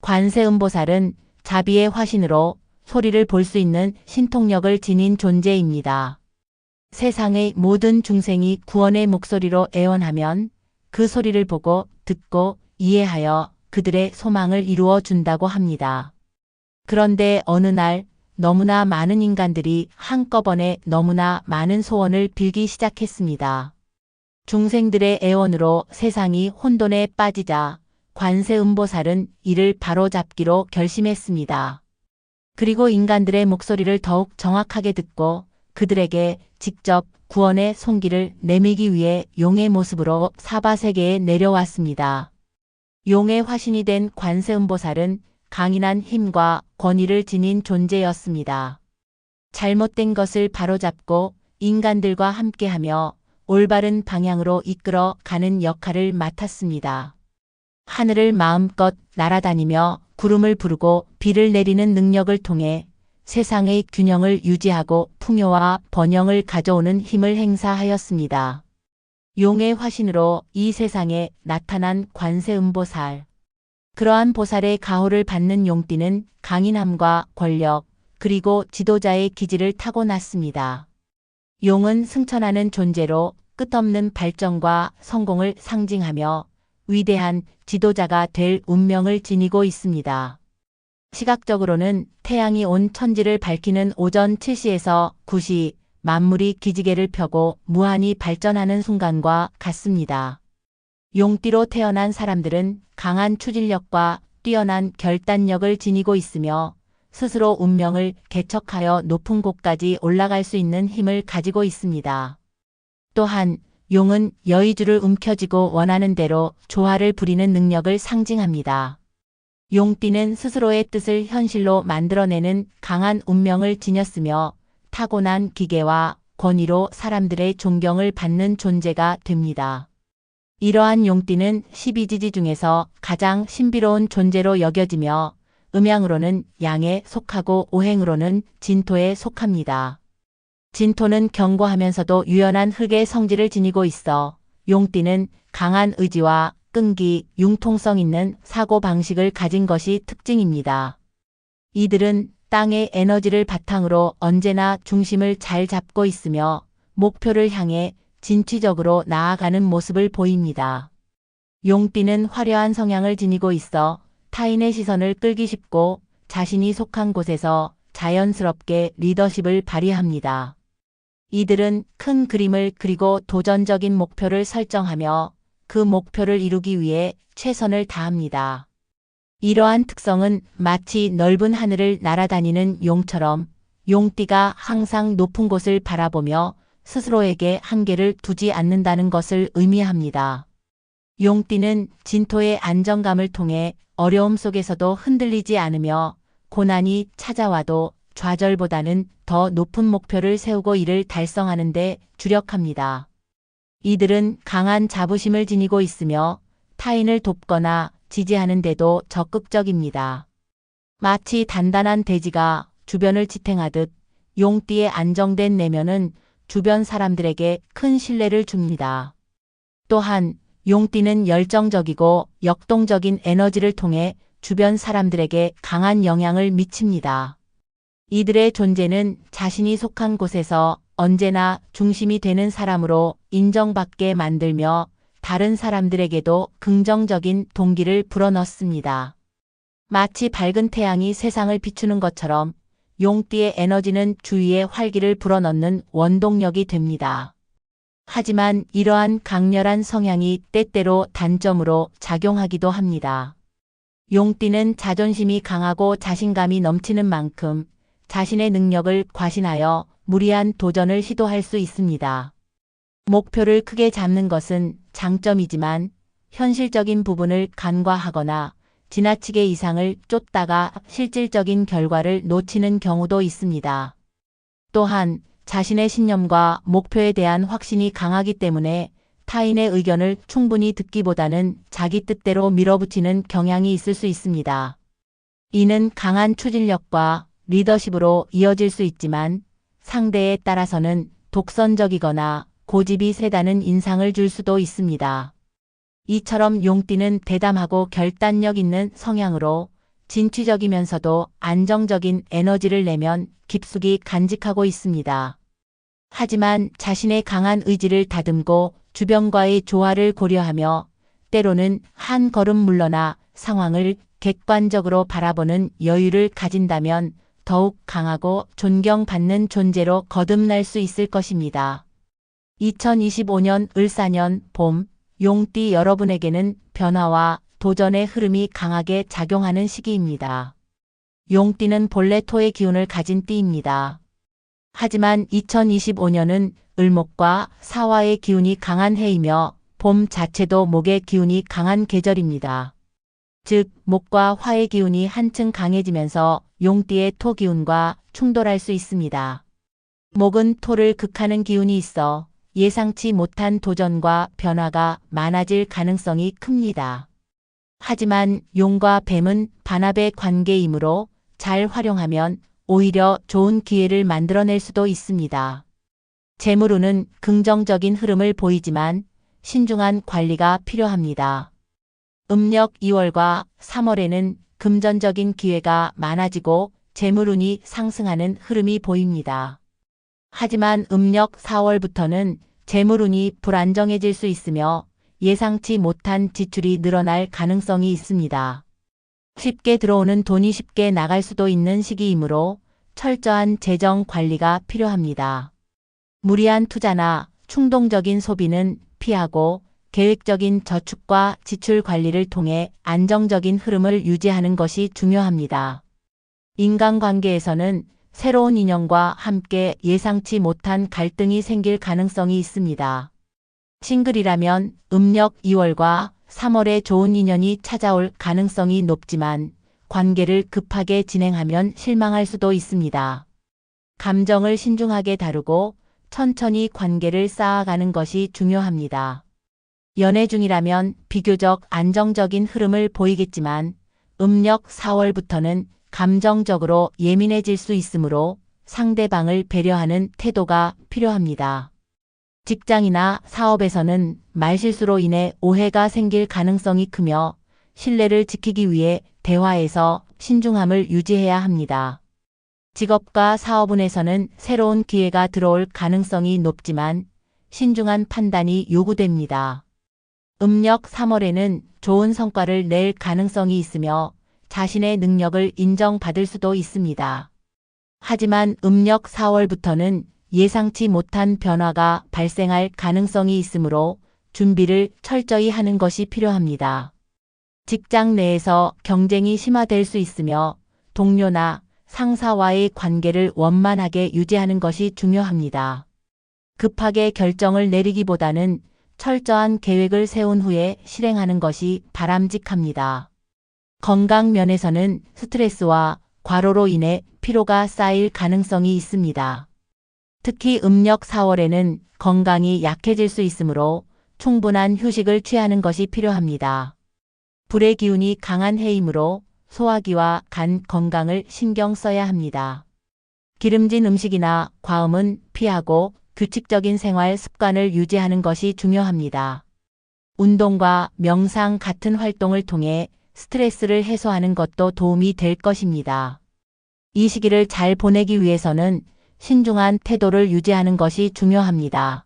관세음보살은 자비의 화신으로 소리를 볼 수 있는 신통력을 지닌 존재입니다. 세상의 모든 중생이 구원의 목소리로 애원하면 그 소리를 보고 듣고 이해하여 그들의 소망을 이루어 준다고 합니다. 그런데 어느 날 너무나 많은 인간들이 한꺼번에 너무나 많은 소원을 빌기 시작했습니다. 중생들의 애원으로 세상이 혼돈에 빠지자 관세음보살은 이를 바로잡기로 결심했습니다. 그리고 인간들의 목소리를 더욱 정확하게 듣고 그들에게 직접 구원의 손길을 내밀기 위해 용의 모습으로 사바세계에 내려왔습니다. 용의 화신이 된 관세음보살은 강인한 힘과 권위를 지닌 존재였습니다. 잘못된 것을 바로잡고 인간들과 함께하며 올바른 방향으로 이끌어 가는 역할을 맡았습니다. 하늘을 마음껏 날아다니며 구름을 부르고 비를 내리는 능력을 통해 세상의 균형을 유지하고 풍요와 번영을 가져오는 힘을 행사하였습니다. 용의 화신으로 이 세상에 나타난 관세음보살. 그러한 보살의 가호를 받는 용띠는 강인함과 권력, 그리고 지도자의 기질을 타고났습니다. 용은 승천하는 존재로 끝없는 발전과 성공을 상징하며 위대한 지도자가 될 운명을 지니고 있습니다. 시각적으로는 태양이 온 천지를 밝히는 오전 7시에서 9시 만물이 기지개를 펴고 무한히 발전하는 순간과 같습니다. 용띠로 태어난 사람들은 강한 추진력과 뛰어난 결단력을 지니고 있으며 스스로 운명을 개척하여 높은 곳까지 올라갈 수 있는 힘을 가지고 있습니다. 또한 용은 여의주를 움켜쥐고 원하는 대로 조화를 부리는 능력을 상징합니다. 용띠는 스스로의 뜻을 현실로 만들어내는 강한 운명을 지녔으며 타고난 기계와 권위로 사람들의 존경을 받는 존재가 됩니다. 이러한 용띠는 12지지 중에서 가장 신비로운 존재로 여겨지며 음양으로는 양에 속하고 오행으로는 진토에 속합니다. 진토는 견고하면서도 유연한 흙의 성질을 지니고 있어 용띠는 강한 의지와 끈기, 융통성 있는 사고방식을 가진 것이 특징입니다. 이들은 땅의 에너지를 바탕으로 언제나 중심을 잘 잡고 있으며 목표를 향해 진취적으로 나아가는 모습을 보입니다. 용띠는 화려한 성향을 지니고 있어 타인의 시선을 끌기 쉽고 자신이 속한 곳에서 자연스럽게 리더십을 발휘합니다. 이들은 큰 그림을 그리고 도전적인 목표를 설정하며 그 목표를 이루기 위해 최선을 다합니다. 이러한 특성은 마치 넓은 하늘을 날아다니는 용처럼 용띠가 항상 높은 곳을 바라보며 스스로에게 한계를 두지 않는다는 것을 의미합니다. 용띠는 진토의 안정감을 통해 어려움 속에서도 흔들리지 않으며 고난이 찾아와도 좌절보다는 더 높은 목표를 세우고 이를 달성하는 데 주력합니다. 이들은 강한 자부심을 지니고 있으며 타인을 돕거나 지지하는 데도 적극적입니다. 마치 단단한 대지가 주변을 지탱하듯 용띠의 안정된 내면은 주변 사람들에게 큰 신뢰를 줍니다. 또한 용띠는 열정적이고 역동적인 에너지를 통해 주변 사람들에게 강한 영향을 미칩니다. 이들의 존재는 자신이 속한 곳에서 언제나 중심이 되는 사람으로 인정받게 만들며 다른 사람들에게도 긍정적인 동기를 불어넣습니다. 마치 밝은 태양이 세상을 비추는 것처럼 용띠의 에너지는 주위에 활기를 불어넣는 원동력이 됩니다. 하지만 이러한 강렬한 성향이 때때로 단점으로 작용하기도 합니다. 용띠는 자존심이 강하고 자신감이 넘치는 만큼 자신의 능력을 과신하여 무리한 도전을 시도할 수 있습니다. 목표를 크게 잡는 것은 장점이지만 현실적인 부분을 간과하거나 지나치게 이상을 쫓다가 실질적인 결과를 놓치는 경우도 있습니다. 또한 자신의 신념과 목표에 대한 확신이 강하기 때문에 타인의 의견을 충분히 듣기보다는 자기 뜻대로 밀어붙이는 경향이 있을 수 있습니다. 이는 강한 추진력과 리더십으로 이어질 수 있지만 상대에 따라서는 독선적이거나 고집이 세다는 인상을 줄 수도 있습니다. 이처럼 용띠는 대담하고 결단력 있는 성향으로 진취적이면서도 안정적인 에너지를 내면 깊숙이 간직하고 있습니다. 하지만 자신의 강한 의지를 다듬고 주변과의 조화를 고려하며 때로는 한 걸음 물러나 상황을 객관적으로 바라보는 여유를 가진다면 더욱 강하고 존경받는 존재로 거듭날 수 있을 것입니다. 2025년 을사년 봄, 용띠 여러분에게는 변화와 도전의 흐름이 강하게 작용하는 시기입니다. 용띠는 본래 토의 기운을 가진 띠입니다. 하지만 2025년은 을목과 사화의 기운이 강한 해이며 봄 자체도 목의 기운이 강한 계절입니다. 즉, 목과 화의 기운이 한층 강해지면서 용띠의 토 기운과 충돌할 수 있습니다. 목은 토를 극하는 기운이 있어 예상치 못한 도전과 변화가 많아질 가능성이 큽니다. 하지만 용과 뱀은 반합의 관계이므로 잘 활용하면 오히려 좋은 기회를 만들어낼 수도 있습니다. 재물운은 긍정적인 흐름을 보이지만 신중한 관리가 필요합니다. 음력 2월과 3월에는 금전적인 기회가 많아지고 재물운이 상승하는 흐름이 보입니다. 하지만 음력 4월부터는 재물운이 불안정해질 수 있으며 예상치 못한 지출이 늘어날 가능성이 있습니다. 쉽게 들어오는 돈이 쉽게 나갈 수도 있는 시기이므로 철저한 재정 관리가 필요합니다. 무리한 투자나 충동적인 소비는 피하고 계획적인 저축과 지출 관리를 통해 안정적인 흐름을 유지하는 것이 중요합니다. 인간관계에서는 새로운 인연과 함께 예상치 못한 갈등이 생길 가능성이 있습니다. 싱글이라면 음력 2월과 3월에 좋은 인연이 찾아올 가능성이 높지만 관계를 급하게 진행하면 실망할 수도 있습니다. 감정을 신중하게 다루고 천천히 관계를 쌓아가는 것이 중요합니다. 연애 중이라면 비교적 안정적인 흐름을 보이겠지만 음력 4월부터는 감정적으로 예민해질 수 있으므로 상대방을 배려하는 태도가 필요합니다. 직장이나 사업에서는 말실수로 인해 오해가 생길 가능성이 크며 신뢰를 지키기 위해 대화에서 신중함을 유지해야 합니다. 직업과 사업운에서는 새로운 기회가 들어올 가능성이 높지만 신중한 판단이 요구됩니다. 음력 3월에는 좋은 성과를 낼 가능성이 있으며 자신의 능력을 인정받을 수도 있습니다. 하지만 음력 4월부터는 예상치 못한 변화가 발생할 가능성이 있으므로 준비를 철저히 하는 것이 필요합니다. 직장 내에서 경쟁이 심화될 수 있으며 동료나 상사와의 관계를 원만하게 유지하는 것이 중요합니다. 급하게 결정을 내리기보다는 철저한 계획을 세운 후에 실행하는 것이 바람직합니다. 건강 면에서는 스트레스와 과로로 인해 피로가 쌓일 가능성이 있습니다. 특히 음력 4월에는 건강이 약해질 수 있으므로 충분한 휴식을 취하는 것이 필요합니다. 불의 기운이 강한 해이므로 소화기와 간 건강을 신경 써야 합니다. 기름진 음식이나 과음은 피하고 규칙적인 생활 습관을 유지하는 것이 중요합니다. 운동과 명상 같은 활동을 통해 스트레스를 해소하는 것도 도움이 될 것입니다. 이 시기를 잘 보내기 위해서는 신중한 태도를 유지하는 것이 중요합니다.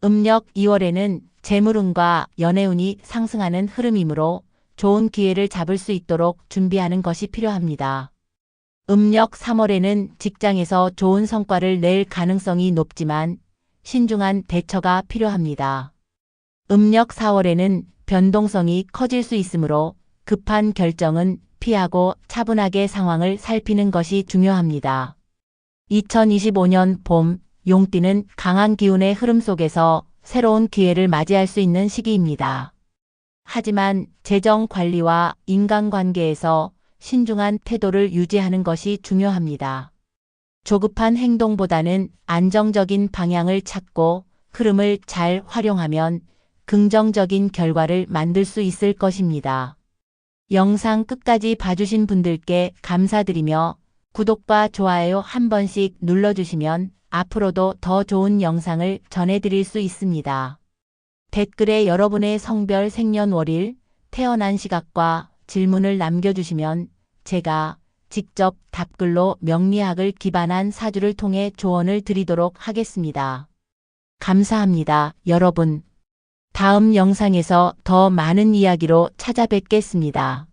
음력 2월에는 재물운과 연애운이 상승하는 흐름이므로 좋은 기회를 잡을 수 있도록 준비하는 것이 필요합니다. 음력 3월에는 직장에서 좋은 성과를 낼 가능성이 높지만 신중한 대처가 필요합니다. 음력 4월에는 변동성이 커질 수 있으므로 급한 결정은 피하고 차분하게 상황을 살피는 것이 중요합니다. 2025년 봄, 용띠는 강한 기운의 흐름 속에서 새로운 기회를 맞이할 수 있는 시기입니다. 하지만 재정 관리와 인간관계에서 신중한 태도를 유지하는 것이 중요합니다. 조급한 행동보다는 안정적인 방향을 찾고 흐름을 잘 활용하면 긍정적인 결과를 만들 수 있을 것입니다. 영상 끝까지 봐주신 분들께 감사드리며 구독과 좋아요 한 번씩 눌러주시면 앞으로도 더 좋은 영상을 전해드릴 수 있습니다. 댓글에 여러분의 성별 생년월일, 태어난 시각과 질문을 남겨주시면 제가 직접 답글로 명리학을 기반한 사주를 통해 조언을 드리도록 하겠습니다. 감사합니다, 여러분. 다음 영상에서 더 많은 이야기로 찾아뵙겠습니다.